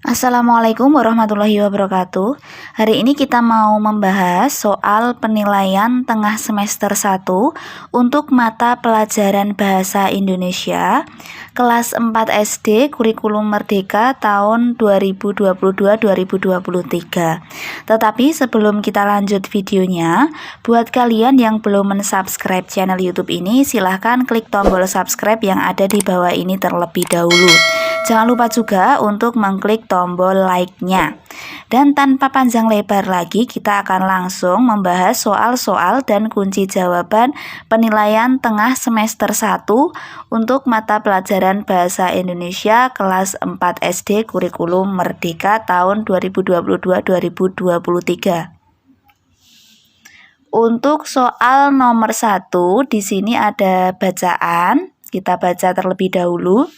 Assalamualaikum warahmatullahi wabarakatuh. Hari ini kita mau membahas soal penilaian tengah semester 1 untuk mata pelajaran Bahasa Indonesia kelas 4 SD Kurikulum Merdeka tahun 2022-2023. Tetapi sebelum kita lanjut videonya, buat kalian yang belum mensubscribe channel YouTube ini, silahkan klik tombol subscribe yang ada di bawah ini terlebih dahulu. Jangan lupa juga untuk mengklik tombol like-nya. Dan tanpa panjang lebar lagi, kita akan langsung membahas soal-soal dan kunci jawaban penilaian tengah semester 1 untuk mata pelajaran Bahasa Indonesia kelas 4 SD Kurikulum Merdeka tahun 2022-2023. Untuk soal nomor 1, di sini ada bacaan. Kita baca terlebih dahulu.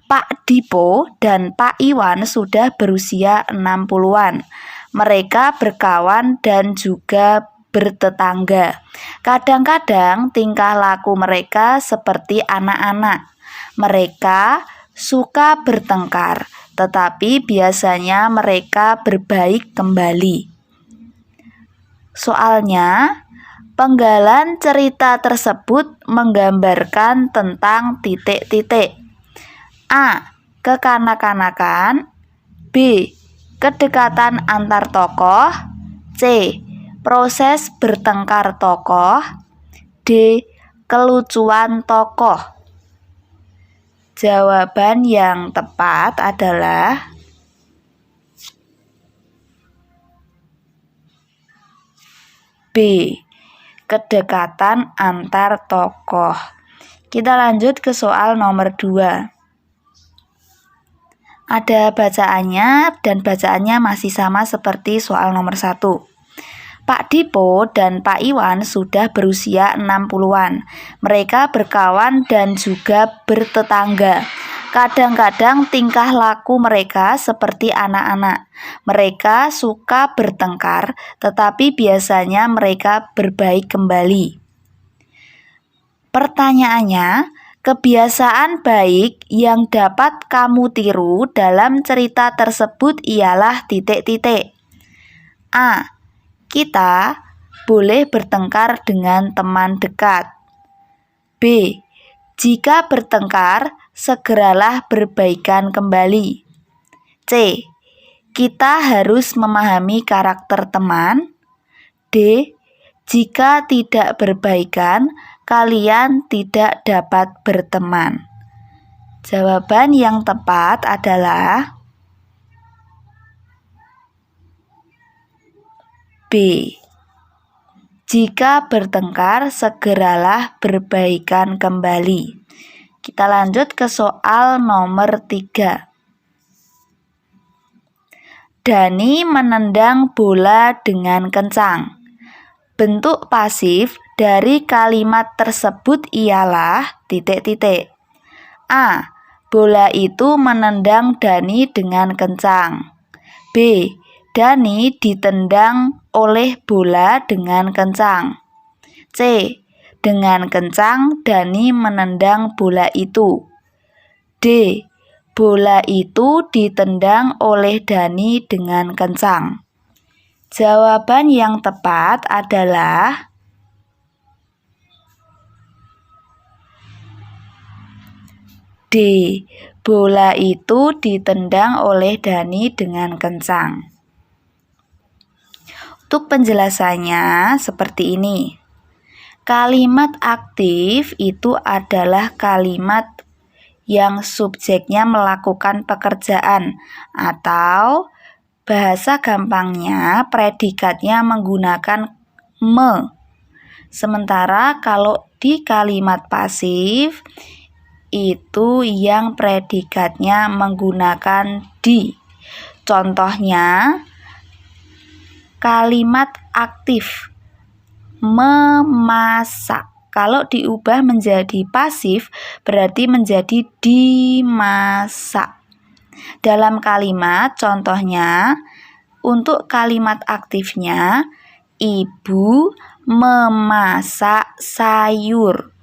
Pak Dipo dan Pak Iwan sudah berusia 60-an. Mereka berkawan dan juga bertetangga. Kadang-kadang tingkah laku mereka seperti anak-anak. Mereka suka bertengkar, tetapi biasanya mereka berbaik kembali. Soalnya, penggalan cerita tersebut menggambarkan tentang titik-titik. A. Kekanak-kanakan. B. Kedekatan antar tokoh. C. Proses bertengkar tokoh. D. Kelucuan tokoh. Jawaban yang tepat adalah B. Kedekatan antar tokoh. Kita lanjut ke soal nomor 2. Ada bacaannya dan bacaannya masih sama seperti soal nomor 1. Pak Dipo dan Pak Iwan sudah berusia 60-an. Mereka berkawan dan juga bertetangga. Kadang-kadang tingkah laku mereka seperti anak-anak. Mereka suka bertengkar, tetapi biasanya mereka berbaik kembali. Pertanyaannya, kebiasaan baik yang dapat kamu tiru dalam cerita tersebut ialah titik-titik. A. Kita boleh bertengkar dengan teman dekat. B. Jika bertengkar, segeralah berbaikan kembali. C. Kita harus memahami karakter teman. D. Jika tidak berbaikan, kalian tidak dapat berteman. Jawaban yang tepat adalah B. Jika bertengkar, segeralah berbaikan kembali. Kita lanjut ke soal nomor 3. Dani menendang bola dengan kencang. Bentuk pasif dari kalimat tersebut ialah titik-titik. A. Bola itu menendang Dani dengan kencang. B. Dani ditendang oleh bola dengan kencang. C. Dengan kencang Dani menendang bola itu. D. Bola itu ditendang oleh Dani dengan kencang. Jawaban yang tepat adalah D. Bola itu ditendang oleh Dani dengan kencang. Untuk penjelasannya seperti ini. Kalimat aktif itu adalah kalimat yang subjeknya melakukan pekerjaan atau bahasa gampangnya predikatnya menggunakan me. Sementara kalau di kalimat pasif itu yang predikatnya menggunakan di. Contohnya kalimat aktif memasak. Kalau diubah menjadi pasif berarti menjadi dimasak. Dalam kalimat contohnya, untuk kalimat aktifnya, ibu memasak sayur.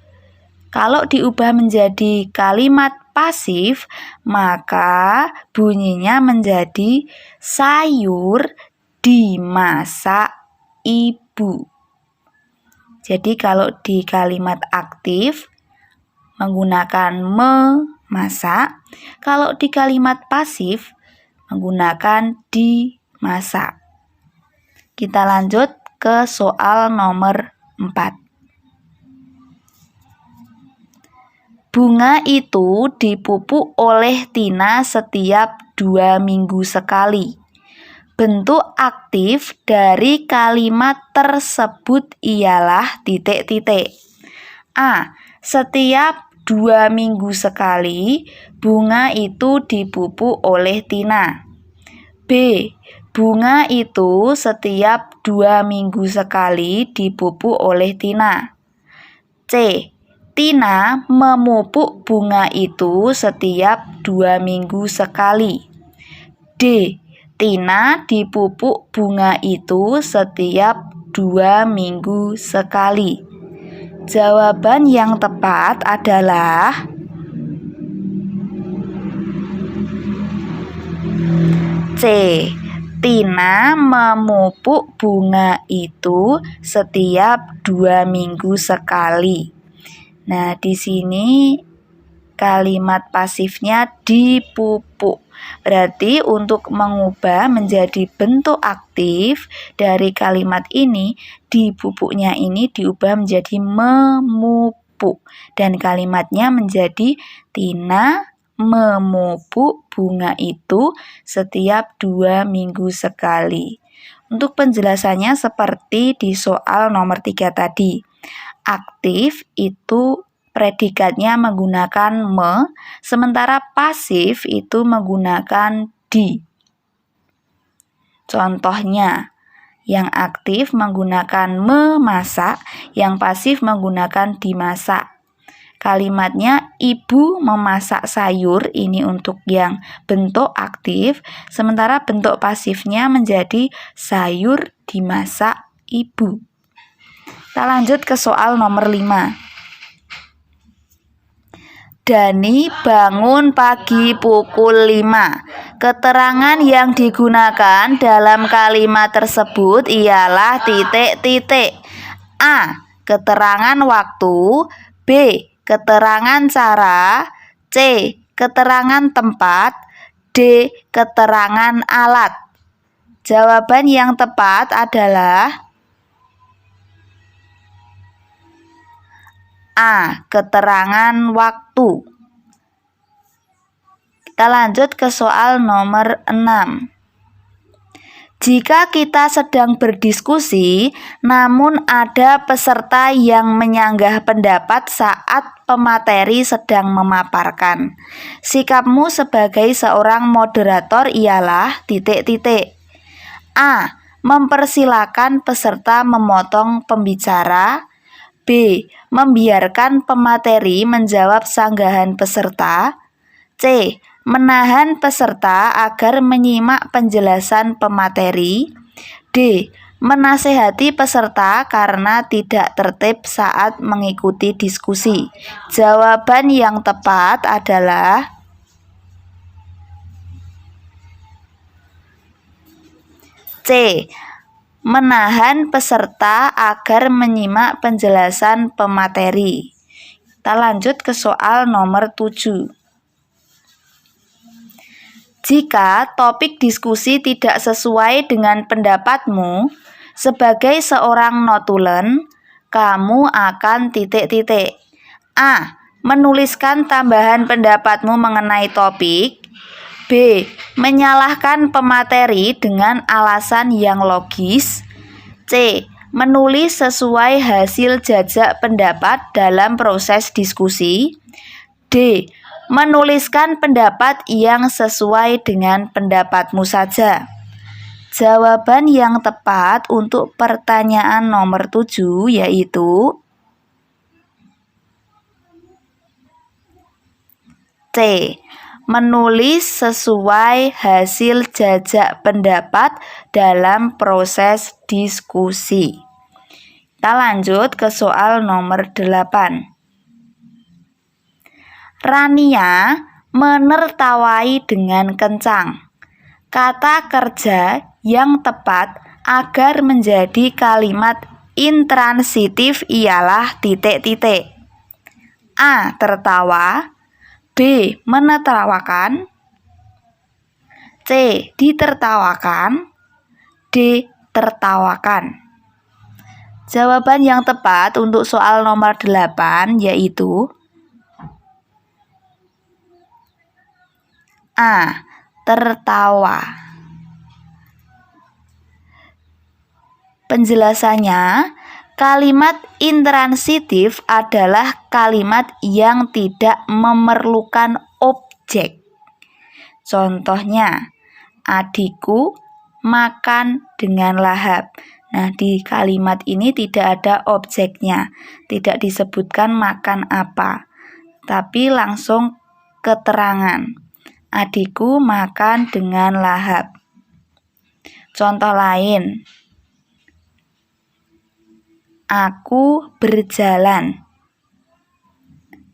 Kalau diubah menjadi kalimat pasif, maka bunyinya menjadi sayur dimasak ibu. Jadi kalau di kalimat aktif menggunakan memasak, kalau di kalimat pasif menggunakan dimasak. Kita lanjut ke soal nomor 4. Bunga itu dipupuk oleh Tina setiap 2 minggu sekali. Bentuk aktif dari kalimat tersebut ialah titik-titik. A. Setiap 2 minggu sekali bunga itu dipupuk oleh Tina. B. Bunga itu setiap 2 minggu sekali dipupuk oleh Tina. C. Tina memupuk bunga itu setiap 2 minggu sekali. D. Tina dipupuk bunga itu setiap 2 minggu sekali. Jawaban yang tepat adalah C. Tina memupuk bunga itu setiap 2 minggu sekali. Nah, di sini kalimat pasifnya dipupuk. Berarti untuk mengubah menjadi bentuk aktif dari kalimat ini, dipupuknya ini diubah menjadi memupuk. Dan kalimatnya menjadi Tina memupuk bunga itu setiap 2 minggu sekali. Untuk penjelasannya seperti di soal nomor 3 tadi. Aktif itu predikatnya menggunakan me, sementara pasif itu menggunakan di. Contohnya, yang aktif menggunakan memasak, yang pasif menggunakan dimasak. Kalimatnya ibu memasak sayur, ini untuk yang bentuk aktif, sementara bentuk pasifnya menjadi sayur dimasak ibu. Kita lanjut ke soal nomor 5. Dani bangun pagi pukul 5. Keterangan yang digunakan dalam kalimat tersebut ialah titik-titik. A. Keterangan waktu. B. Keterangan cara. C. Keterangan tempat. D. Keterangan alat. Jawaban yang tepat adalah A. Keterangan waktu. Kita lanjut ke soal nomor 6. Jika kita sedang berdiskusi, namun ada peserta yang menyanggah pendapat saat pemateri sedang memaparkan, sikapmu sebagai seorang moderator ialah titik-titik. A. Mempersilakan peserta memotong pembicara. B. Membiarkan pemateri menjawab sanggahan peserta. C. Menahan peserta agar menyimak penjelasan pemateri. D. Menasehati peserta karena tidak tertib saat mengikuti diskusi. Jawaban yang tepat adalah C. Menahan peserta agar menyimak penjelasan pemateri. Kita lanjut ke soal nomor 7. Jika topik diskusi tidak sesuai dengan pendapatmu, sebagai seorang notulen, kamu akan titik-titik. A. Menuliskan tambahan pendapatmu mengenai topik. B. Menyalahkan pemateri dengan alasan yang logis. C. Menulis sesuai hasil jajak pendapat dalam proses diskusi. D. Menuliskan pendapat yang sesuai dengan pendapatmu saja. Jawaban yang tepat untuk pertanyaan nomor 7 yaitu C. Menulis sesuai hasil jajak pendapat dalam proses diskusi. Kita lanjut ke soal nomor 8. Rania menertawai dengan kencang. Kata kerja yang tepat agar menjadi kalimat intransitif ialah titik-titik. A. Tertawa. B. Menertawakan. C. Ditertawakan. D. Tertawakan. Jawaban yang tepat untuk soal nomor 8 yaitu A. Tertawa. Penjelasannya, kalimat intransitif adalah kalimat yang tidak memerlukan objek. Contohnya, adikku makan dengan lahap. Nah, di kalimat ini tidak ada objeknya, tidak disebutkan makan apa, tapi langsung keterangan. Adikku makan dengan lahap. Contoh lain, aku berjalan.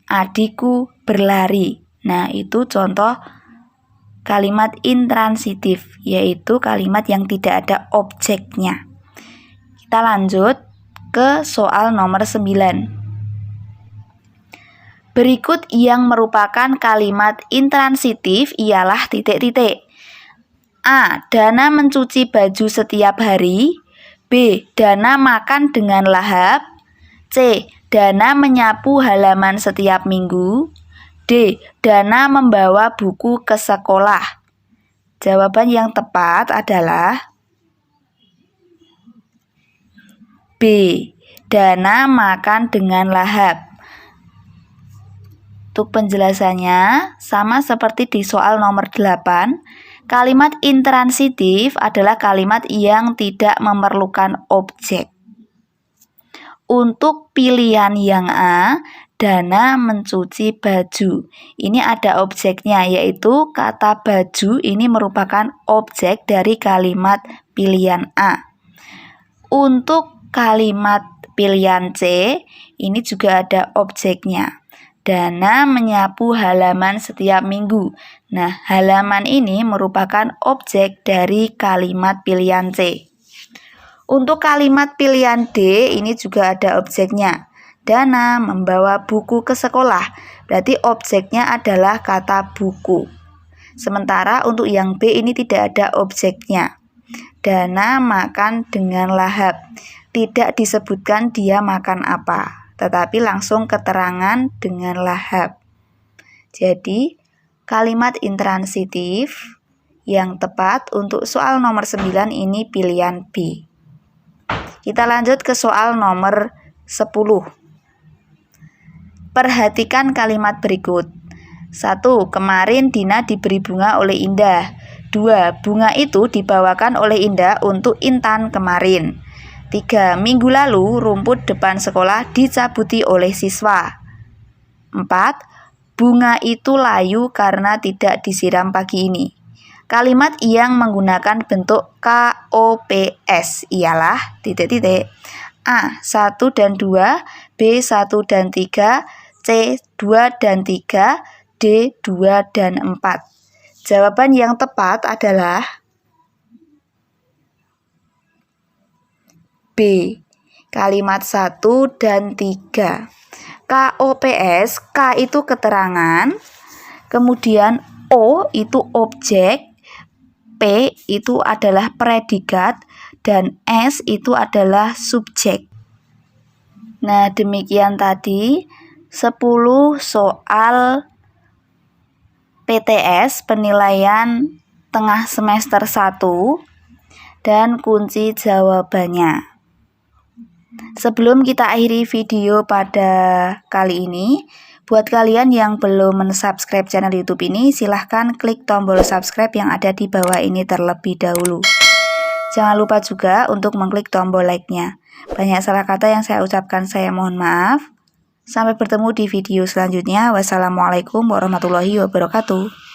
Adikku berlari. Nah, itu contoh kalimat intransitif, yaitu kalimat yang tidak ada objeknya. Kita lanjut ke soal nomor 9. Berikut yang merupakan kalimat intransitif ialah titik-titik. A. Dana mencuci baju setiap hari. B. Dana makan dengan lahap. C. Dana menyapu halaman setiap minggu. D. Dana membawa buku ke sekolah. Jawaban yang tepat adalah B. Dana makan dengan lahap. Untuk penjelasannya, sama seperti di soal nomor 8, kalimat intransitif adalah kalimat yang tidak memerlukan objek. Untuk pilihan yang A, Dana mencuci baju. Ini ada objeknya, yaitu kata baju ini merupakan objek dari kalimat pilihan A. Untuk kalimat pilihan C, ini juga ada objeknya. Dana menyapu halaman setiap minggu. Nah, halaman ini merupakan objek dari kalimat pilihan C. Untuk kalimat pilihan D, ini juga ada objeknya. Dana membawa buku ke sekolah. Berarti objeknya adalah kata buku. Sementara untuk yang B ini tidak ada objeknya. Dana makan dengan lahap. Tidak disebutkan dia makan apa, tetapi langsung keterangan dengan lahap. Jadi, kalimat intransitif yang tepat untuk soal nomor 9 ini pilihan B. Kita lanjut ke soal nomor 10. Perhatikan kalimat berikut. 1. Kemarin Dina diberi bunga oleh Indah. 2. Bunga itu dibawakan oleh Indah untuk Intan kemarin. 3. Minggu lalu rumput depan sekolah dicabuti oleh siswa. 4. Bunga itu layu karena tidak disiram pagi ini. Kalimat yang menggunakan bentuk KOPS ialah titik-titik. A. 1 dan 2, B. 1 dan 3, C. 2 dan 3, D. 2 dan 4. Jawaban yang tepat adalah B. Kalimat 1 dan 3. KOPS, K itu keterangan, kemudian O itu objek, P itu adalah predikat, dan S itu adalah subjek. Nah, demikian tadi 10 soal PTS penilaian tengah semester 1 dan kunci jawabannya. Sebelum kita akhiri video pada kali ini, buat kalian yang belum mensubscribe channel YouTube ini, silahkan klik tombol subscribe yang ada di bawah ini terlebih dahulu. Jangan lupa juga untuk mengklik tombol like-nya. Banyak salah kata yang saya ucapkan, saya mohon maaf. Sampai bertemu di video selanjutnya. Wassalamualaikum warahmatullahi wabarakatuh.